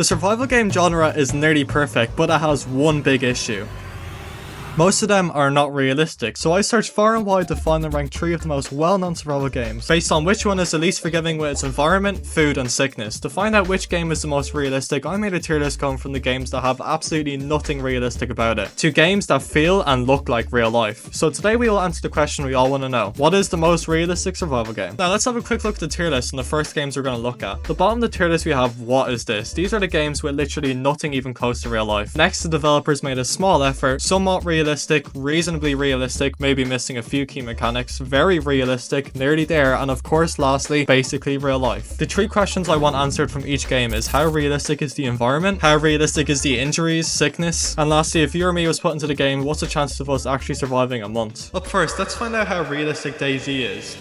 The survival game genre is nearly perfect, but it has one big issue. Most of them are not realistic, so I searched far and wide to find and rank 3 of the most well-known survival games, based on which one is the least forgiving with its environment, food, and sickness. To find out which game is the most realistic, I made a tier list going from the games that have absolutely nothing realistic about it, to games that feel and look like real life. So today we will answer the question we all want to know. What is the most realistic survival game? Now let's have a quick look at the tier list and the first games we're going to look at. At the bottom of the tier list we have What Is This? These are the games with literally nothing even close to real life. Next, the developers made a small effort, somewhat realistic, reasonably realistic, maybe missing a few key mechanics, very realistic, nearly there, and of course lastly, basically real life. The 3 questions I want answered from each game is how realistic is the environment, how realistic is the injuries, sickness, and lastly, if you or me was put into the game, what's the chances of us actually surviving a month? Up first, let's find out how realistic DayZ is.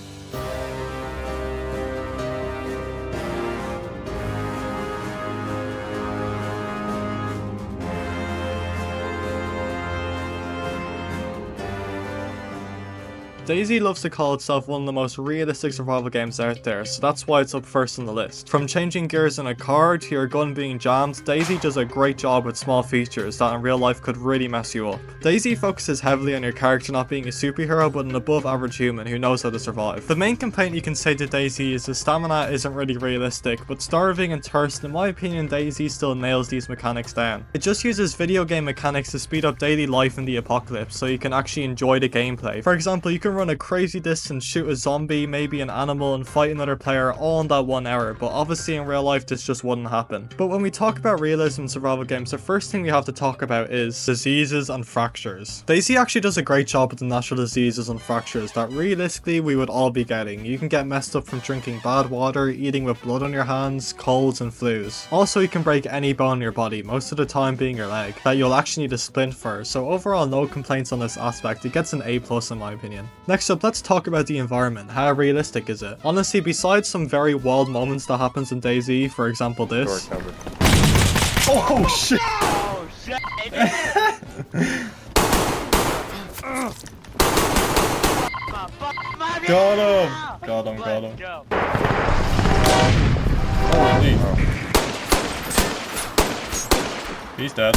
DayZ loves to call itself one of the most realistic survival games out there, so that's why it's up first on the list. From changing gears in a car to your gun being jammed, DayZ does a great job with small features that in real life could really mess you up. DayZ focuses heavily on your character not being a superhero but an above average human who knows how to survive. The main complaint you can say to DayZ is the stamina isn't really realistic, but starving and thirst, in my opinion, DayZ still nails these mechanics down. It just uses video game mechanics to speed up daily life in the apocalypse so you can actually enjoy the gameplay. For example, you can run a crazy distance, shoot a zombie, maybe an animal, and fight another player all in that 1 hour, but obviously in real life this just wouldn't happen. But when we talk about realism in survival games, the first thing we have to talk about is diseases and fractures. DayZ actually does a great job with the natural diseases and fractures that realistically we would all be getting. You can get messed up from drinking bad water, eating with blood on your hands, colds and flus. Also, you can break any bone in your body, most of the time being your leg, that you'll actually need a splint for, so overall no complaints on this aspect. It gets an A+ in my opinion. Next up, let's talk about the environment. How realistic is it? Honestly, besides some very wild moments that happens in DayZ, for example this. Oh shit! Oh shit! Got him! Got him, got him. Holy. He's dead.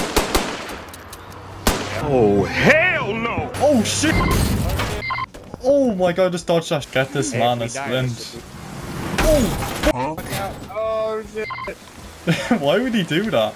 Oh hell no! Oh shit! Oh my god, just dodge dash. Get this man a splint. Oh! Oh shit! Why would he do that?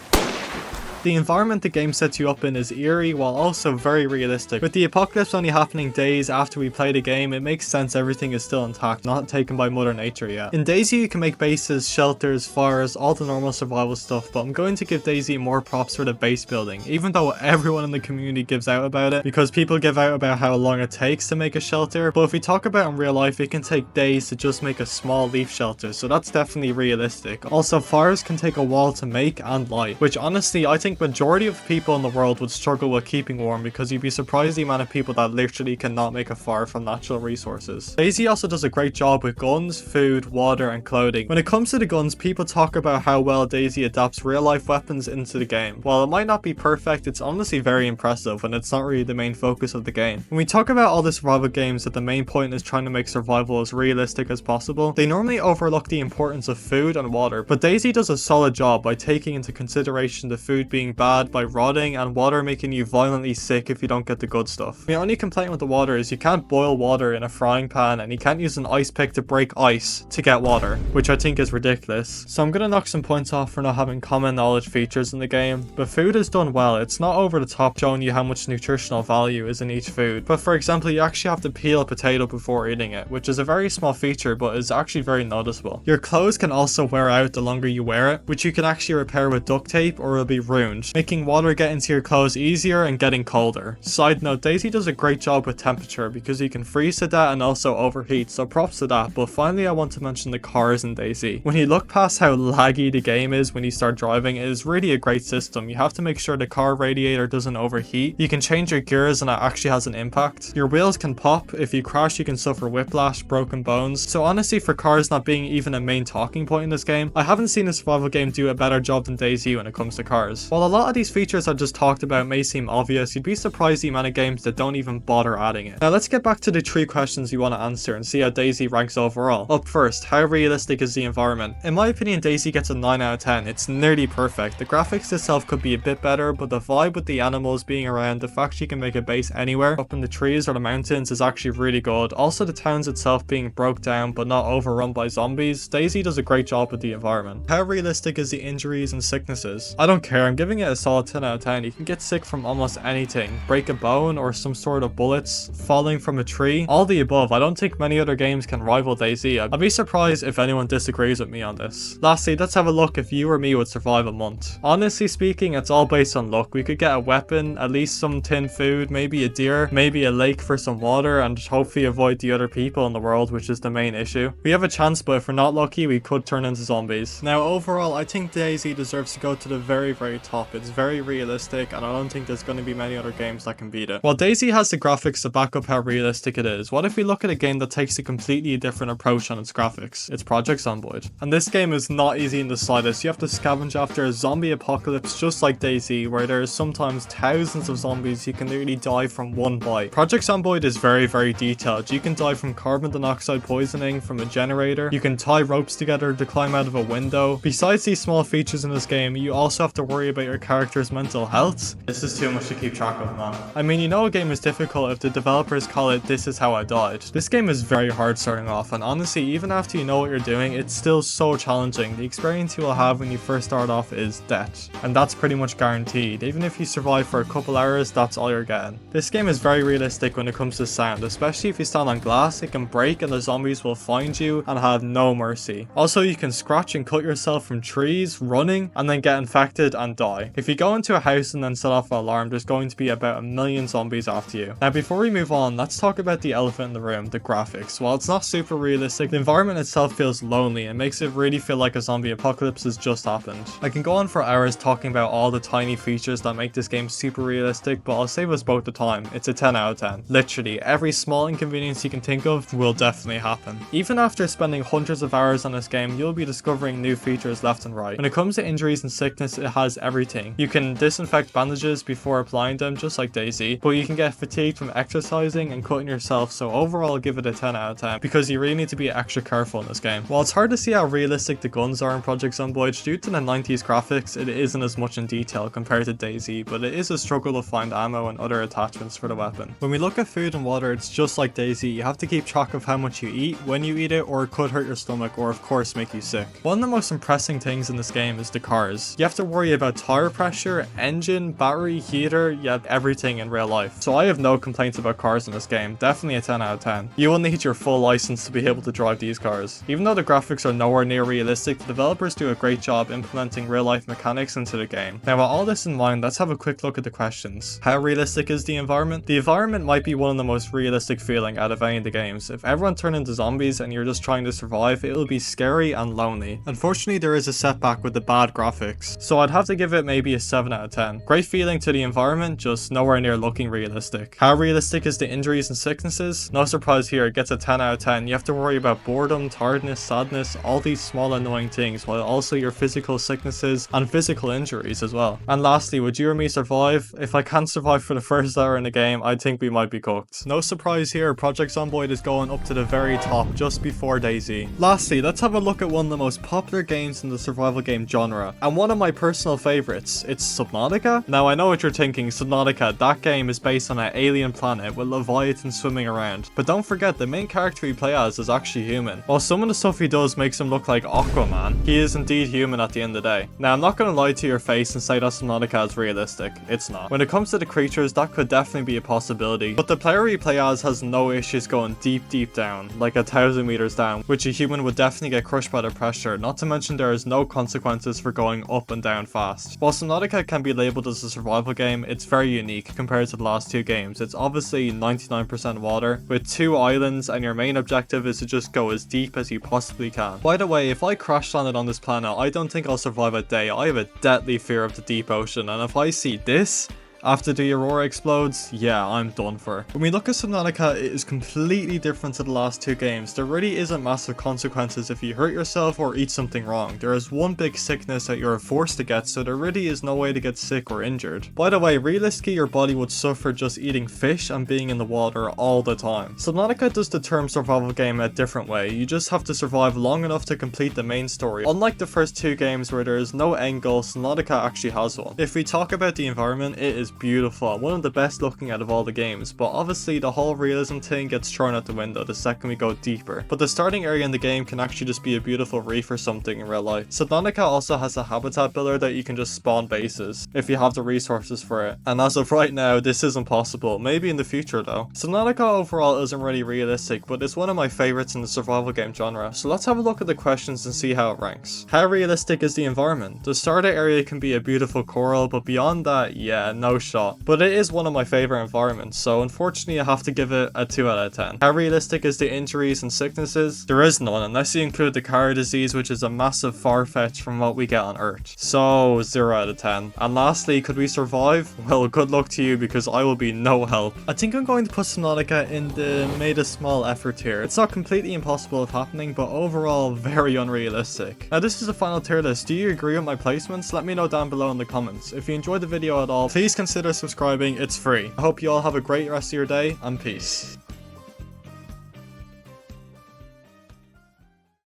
The environment the game sets you up in is eerie while also very realistic. With the apocalypse only happening days after we play the game, it makes sense everything is still intact, not taken by Mother Nature yet. In DayZ you can make bases, shelters, fires, all the normal survival stuff, but I'm going to give DayZ more props for the base building, even though everyone in the community gives out about it, because people give out about how long it takes to make a shelter, but if we talk about in real life, it can take days to just make a small leaf shelter, so that's definitely realistic. Also, fires can take a while to make and light, which honestly I think majority of people in the world would struggle with keeping warm, because you'd be surprised the amount of people that literally cannot make a fire from natural resources. DayZ also does a great job with guns, food, water and clothing. When it comes to the guns, people talk about how well DayZ adapts real life weapons into the game. While it might not be perfect, it's honestly very impressive and it's not really the main focus of the game. When we talk about all the survival games that the main point is trying to make survival as realistic as possible, they normally overlook the importance of food and water, but DayZ does a solid job by taking into consideration the food being bad by rotting and water making you violently sick if you don't get the good stuff. My only complaint with the water is you can't boil water in a frying pan and you can't use an ice pick to break ice to get water, which I think is ridiculous. So I'm gonna knock some points off for not having common knowledge features in the game, but food is done well. It's not over the top showing you how much nutritional value is in each food, but for example you actually have to peel a potato before eating it, which is a very small feature but is actually very noticeable. Your clothes can also wear out the longer you wear it, which you can actually repair with duct tape or it'll be ruined, making water get into your clothes easier and getting colder. Side note, DayZ does a great job with temperature because you can freeze to that and also overheat, so props to that. But finally I want to mention the cars in DayZ. When you look past how laggy the game is when you start driving, it is really a great system. You have to make sure the car radiator doesn't overheat. You can change your gears and it actually has an impact. Your wheels can pop. If you crash you can suffer whiplash, broken bones. So honestly, for cars not being even a main talking point in this game, I haven't seen a survival game do a better job than DayZ when it comes to cars. While a lot of these features I just talked about may seem obvious, you'd be surprised the amount of games that don't even bother adding it. Now let's get back to the 3 questions you want to answer and see how DayZ ranks overall. Up first, how realistic is the environment? In my opinion, DayZ gets a 9 out of 10. It's nearly perfect. The graphics itself could be a bit better, but the vibe with the animals being around, the fact you can make a base anywhere, up in the trees or the mountains, is actually really good. Also the towns itself being broke down but not overrun by zombies. DayZ does a great job with the environment. How realistic is the injuries and sicknesses? I don't care, I'm giving it a solid 10 out of 10. You can get sick from almost anything. Break a bone or some sort of bullets, falling from a tree, all the above. I don't think many other games can rival DayZ. I'd be surprised if anyone disagrees with me on this. Lastly, let's have a look if you or me would survive a month. Honestly speaking, it's all based on luck. We could get a weapon, at least some tin food, maybe a deer, maybe a lake for some water, and hopefully avoid the other people in the world, which is the main issue. We have a chance, but if we're not lucky, we could turn into zombies. Now overall, I think DayZ deserves to go to the very top. It's very realistic, and I don't think there's going to be many other games that can beat it. While DayZ has the graphics to back up how realistic it is, what if we look at a game that takes a completely different approach on its graphics? It's Project Zomboid. And this game is not easy in the slightest. You have to scavenge after a zombie apocalypse just like DayZ, where there is sometimes thousands of zombies you can literally die from one bite. Project Zomboid is very detailed. You can die from carbon monoxide poisoning from a generator. You can tie ropes together to climb out of a window. Besides these small features in this game, you also have to worry about your character's mental health. This is too much to keep track of, man. I mean, you know a game is difficult if the developers call it "this is how I died." This game is very hard starting off, and honestly, even after you know what you're doing, it's still so challenging. The experience you will have when you first start off is death, and that's pretty much guaranteed. Even if you survive for a couple hours, that's all you're getting. This game is very realistic when it comes to sound, especially if you stand on glass. It can break and the zombies will find you and have no mercy. Also, you can scratch and cut yourself from trees, running, and then get infected and die. If you go into a house and then set off an alarm, there's going to be about 1 million zombies after you. Now before we move on, let's talk about the elephant in the room, the graphics. While it's not super realistic, the environment itself feels lonely and makes it really feel like a zombie apocalypse has just happened. I can go on for hours talking about all the tiny features that make this game super realistic, but I'll save us both the time. It's a 10 out of 10. Literally, every small inconvenience you can think of will definitely happen. Even after spending hundreds of hours on this game, you'll be discovering new features left and right. When it comes to injuries and sickness, it has everything. You can disinfect bandages before applying them, just like DayZ, but you can get fatigued from exercising and cutting yourself, so overall I'll give it a 10 out of 10, because you really need to be extra careful in this game. While it's hard to see how realistic the guns are in Project Zomboid, due to the 90s graphics, it isn't as much in detail compared to DayZ, but it is a struggle to find ammo and other attachments for the weapon. When we look at food and water, it's just like DayZ. You have to keep track of how much you eat, when you eat it, or it could hurt your stomach, or of course make you sick. One of the most impressive things in this game is the cars. You have to worry about tire pressure, engine, battery, heater, you have everything in real life. So I have no complaints about cars in this game, definitely a 10 out of 10. You will need your full license to be able to drive these cars. Even though the graphics are nowhere near realistic, the developers do a great job implementing real life mechanics into the game. Now with all this in mind, let's have a quick look at the questions. How realistic is the environment? The environment might be one of the most realistic feeling out of any of the games. If everyone turned into zombies and you're just trying to survive, it will be scary and lonely. Unfortunately, there is a setback with the bad graphics, so I'd have to give it maybe a 7 out of 10. Great feeling to the environment, just nowhere near looking realistic. How realistic is the injuries and sicknesses? No surprise here, it gets a 10 out of 10. You have to worry about boredom, tiredness, sadness, all these small annoying things, while also your physical sicknesses and physical injuries as well. And lastly, would you or me survive? If I can't survive for the first hour in the game, I think we might be cooked. No surprise here, Project Zomboid is going up to the very top just before DayZ. Lastly, let's have a look at one of the most popular games in the survival game genre, and one of my personal favorites. It's Subnautica. Now I know what you're thinking, Subnautica, that game is based on an alien planet with leviathans swimming around, but don't forget the main character you play as is actually human. While some of the stuff he does makes him look like Aquaman, he is indeed human at the end of the day. Now I'm not going to lie to your face and say that Subnautica is realistic, it's not. When it comes to the creatures, that could definitely be a possibility, but the player you play as has no issues going deep down, like 1,000 meters down, which a human would definitely get crushed by the pressure, not to mention there is no consequences for going up and down fast. While Subnautica can be labelled as a survival game, it's very unique compared to the last two games. It's obviously 99% water, with 2 islands, and your main objective is to just go as deep as you possibly can. By the way, if I crash landed on this planet, I don't think I'll survive a day. I have a deadly fear of the deep ocean, and if I see this, After the Aurora explodes, yeah, I'm done for. When we look at Subnautica, it is completely different to the last two games. There really isn't massive consequences if you hurt yourself or eat something wrong. There is one big sickness that you're forced to get, so there really is no way to get sick or injured. By the way, realistically your body would suffer just eating fish and being in the water all the time. Subnautica does the term survival game a different way. You just have to survive long enough to complete the main story. Unlike the first two games where there is no end goal, Subnautica actually has one. If we talk about the environment, it is beautiful, one of the best looking out of all the games, but obviously the whole realism thing gets thrown out the window the second we go deeper. But the starting area in the game can actually just be a beautiful reef or something in real life. Subnautica also has a habitat builder that you can just spawn bases if you have the resources for it, and as of right now this isn't possible, maybe in the future though. Subnautica overall isn't really realistic, but it's one of my favorites in the survival game genre, so let's have a look at the questions and see how it ranks. How realistic is the environment? The starter area can be a beautiful coral, but beyond that, yeah, no shot. But it is one of my favorite environments, so unfortunately I have to give it a 2 out of 10. How realistic is the injuries and sicknesses? There is none, unless you include the car disease, which is a massive far-fetch from what we get on Earth. So 0 out of 10. And lastly, could we survive? Well, good luck to you because I will be no help. I think I'm going to put Subnautica in the made a small effort tier. It's not completely impossible of happening, but overall very unrealistic. Now this is the final tier list. Do you agree with my placements? Let me know down below in the comments. If you enjoyed the video at all, please consider subscribing. It's free. I hope you all have a great rest of your day, and peace.